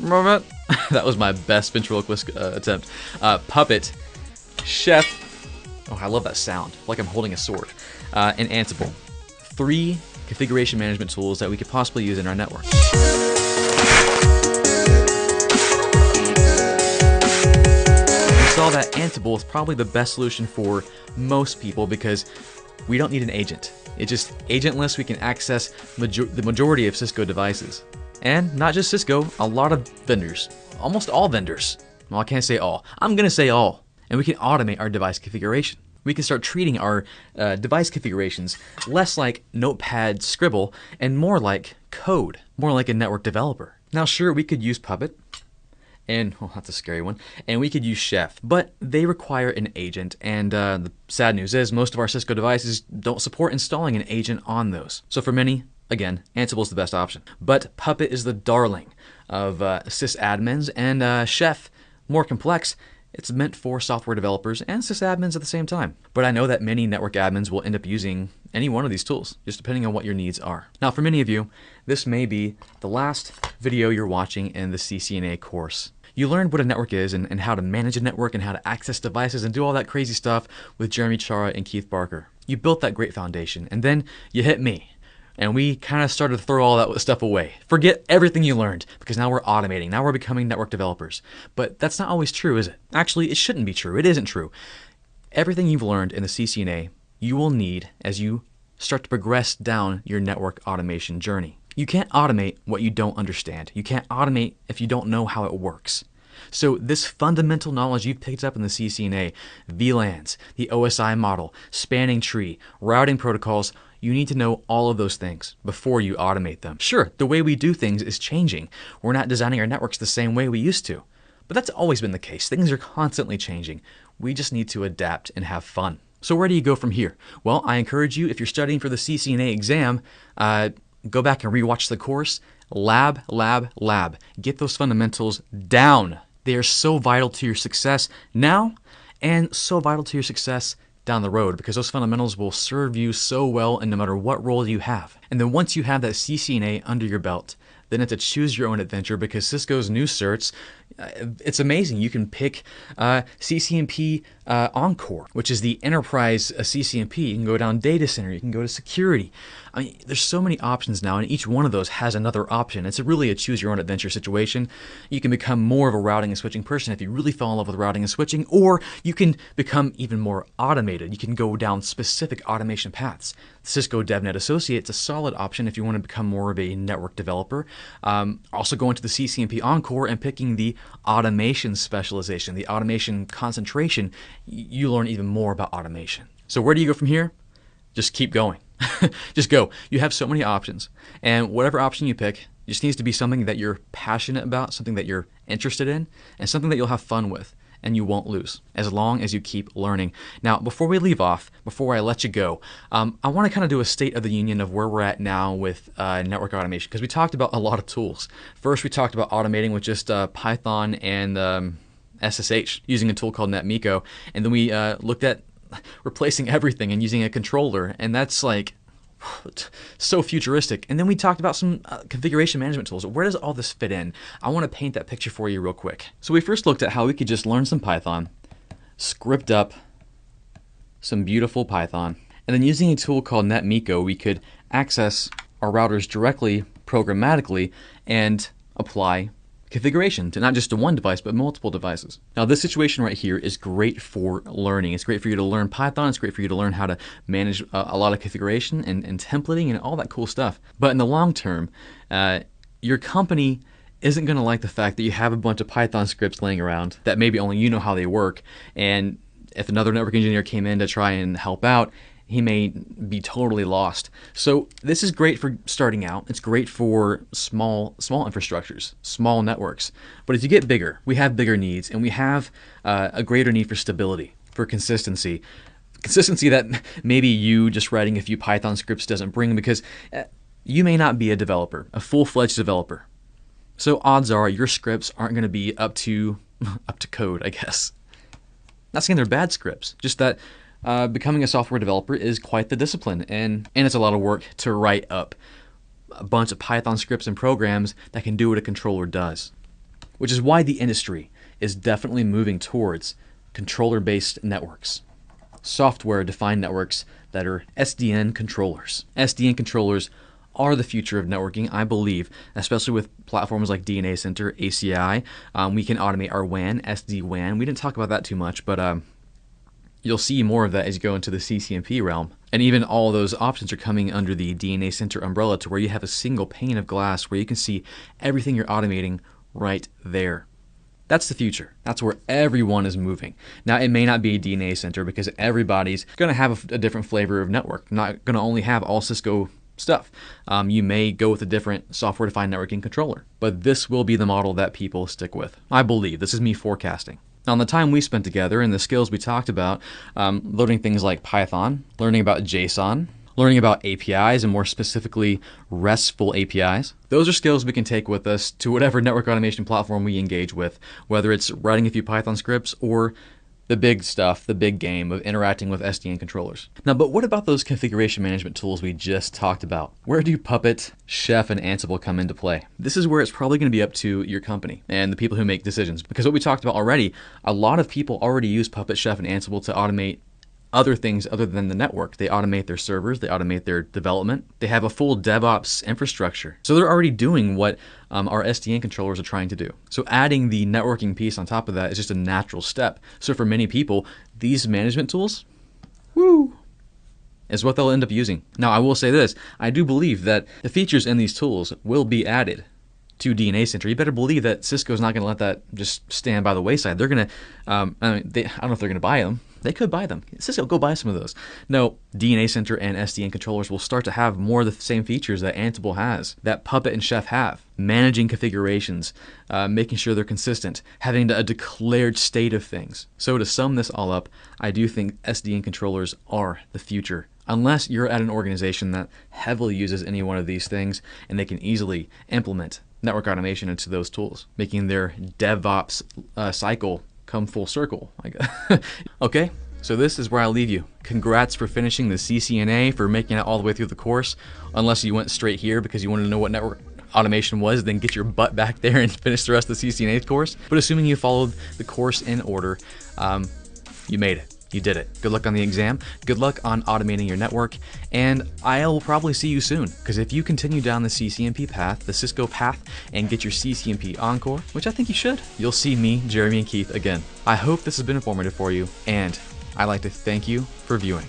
Remember that? That was my best ventriloquist attempt. Puppet, Chef. Oh, I love that sound. Like I'm holding a sword. And Ansible. 3 configuration management tools that we could possibly use in our network. We saw that Ansible is probably the best solution for most people because we don't need an agent. It's just agentless. We can access the majority of Cisco devices. And not just Cisco, a lot of vendors. Almost all vendors. Well, I can't say all. I'm going to say all. And we can automate our device configuration. We can start treating our device configurations less like Notepad scribble and more like code, more like a network developer. Now, sure, we could use Puppet, and oh, that's a scary one, and we could use Chef, but they require an agent, and the sad news is most of our Cisco devices don't support installing an agent on those. So for many, again, Ansible is the best option. But Puppet is the darling of sysadmins, and Chef, more complex. It's meant for software developers and sysadmins at the same time. But I know that many network admins will end up using any one of these tools, just depending on what your needs are. Now, for many of you, this may be the last video you're watching in the CCNA course. You learned what a network is and how to manage a network and how to access devices and do all that crazy stuff with Jeremy Chara and Keith Barker. You built that great foundation, and then you hit me. And we kind of started to throw all that stuff away. Forget everything you learned, because now we're automating. Now we're becoming network developers. But that's not always true, is it? Actually, it shouldn't be true. It isn't true. Everything you've learned in the CCNA, you will need as you start to progress down your network automation journey. You can't automate what you don't understand. You can't automate if you don't know how it works. So this fundamental knowledge you've picked up in the CCNA, VLANs, the OSI model, spanning tree, routing protocols, you need to know all of those things before you automate them. Sure, the way we do things is changing. We're not designing our networks the same way we used to. But that's always been the case. Things are constantly changing. We just need to adapt and have fun. So where do you go from here? Well, I encourage you, if you're studying for the CCNA exam, go back and rewatch the course. Lab, lab, lab. Get those fundamentals down. They are so vital to your success now and so vital to your success down the road, because those fundamentals will serve you so well in no matter what role you have. And then once you have that CCNA under your belt, then it's a choose your own adventure, because Cisco's new certs, it's amazing. You can pick CCNP Encore, which is the enterprise CCNP. You can go down data center. You can go to security. I mean, there's so many options now, and each one of those has another option. It's really a choose your own adventure situation. You can become more of a routing and switching person if you really fall in love with routing and switching, or you can become even more automated. You can go down specific automation paths. Cisco DevNet Associate's a solid option if you want to become more of a network developer. Also going to the CCNP Encore and picking the automation specialization, the automation concentration, you learn even more about automation. So where do you go from here? Just keep going. Just go. You have so many options, and whatever option you pick just needs to be something that you're passionate about, something that you're interested in, and something that you'll have fun with, and you won't lose as long as you keep learning. Now, before we leave off, before I let you go, I want to kind of do a state of the union of where we're at now with network automation, because we talked about a lot of tools. First, we talked about automating with just Python and SSH using a tool called NetMiko, and then we looked at replacing everything and using a controller, and that's like so futuristic. And then we talked about some configuration management tools. Where does all this fit in? I want to paint that picture for you real quick. So we first looked at how we could just learn some Python, script up some beautiful Python, and then using a tool called NetMiko, we could access our routers directly, programmatically, and apply configuration to not just to one device, but multiple devices. Now, this situation right here is great for learning. It's great for you to learn Python. It's great for you to learn how to manage a lot of configuration and templating and all that cool stuff. But in the long term, your company isn't going to like the fact that you have a bunch of Python scripts laying around that maybe only you know how they work. And if another network engineer came in to try and help out, he may be totally lost. So this is great for starting out. It's great for small infrastructures, small networks. But as you get bigger, we have bigger needs, and we have a greater need for stability, for consistency. Consistency that maybe you just writing a few Python scripts doesn't bring, because you may not be a developer, a full-fledged developer. So odds are your scripts aren't going to be up to code, I guess. Not saying they're bad scripts, just that becoming a software developer is quite the discipline, and it's a lot of work to write up a bunch of Python scripts and programs that can do what a controller does. which is why the industry is definitely moving towards controller-based networks, software-defined networks that are SDN controllers. SDN controllers are the future of networking, I believe, especially with platforms like DNA Center, ACI. We can automate our WAN, SD-WAN. We didn't talk about that too much, but you'll see more of that as you go into the CCNP realm. And even all those options are coming under the DNA Center umbrella, to where you have a single pane of glass where you can see everything you're automating right there. That's the future. That's where everyone is moving. Now, it may not be a DNA Center because everybody's going to have a different flavor of network, not going to only have all Cisco stuff. You may go with a different software-defined networking controller, but this will be the model that people stick with. I believe. This is me forecasting. Now, on the time we spent together and the skills we talked about, learning things like Python, learning about JSON, learning about APIs, and more specifically RESTful APIs. Those are skills we can take with us to whatever network automation platform we engage with, whether it's writing a few Python scripts or the big stuff, the big game of interacting with SDN controllers. Now, but what about those configuration management tools we just talked about? Where do Puppet, Chef, and Ansible come into play? This is where it's probably going to be up to your company and the people who make decisions, because what we talked about already, a lot of people already use Puppet, Chef, and Ansible to automate other things other than the network. They automate their servers, they automate their development, they have a full DevOps infrastructure. So they're already doing what our SDN controllers are trying to do. So adding the networking piece on top of that is just a natural step. So for many people, these management tools, is what they'll end up using. Now, I will say this, I do believe that the features in these tools will be added to DNA Center. You better believe that Cisco's not going to let that just stand by the wayside. They're going to, I don't know if they're going to buy them. They could buy them. Cisco, go buy some of those. No, DNA Center and SDN controllers will start to have more of the same features that Ansible has, that Puppet and Chef have. Managing configurations, making sure they're consistent, having a declared state of things. So to sum this all up, I do think SDN controllers are the future. Unless you're at an organization that heavily uses any one of these things and they can easily implement network automation into those tools, making their DevOps cycle come full circle. Okay, so this is where I'll leave you. Congrats for finishing the CCNA, for making it all the way through the course. Unless you went straight here because you wanted to know what network automation was, then get your butt back there and finish the rest of the CCNA course. But assuming you followed the course in order, you made it. You did it. Good luck on the exam. Good luck on automating your network. And I'll probably see you soon, because if you continue down the CCNP path, the Cisco path, and get your CCNP Encore, which I think you should, you'll see me, Jeremy, and Keith again. I hope this has been informative for you, and I'd like to thank you for viewing.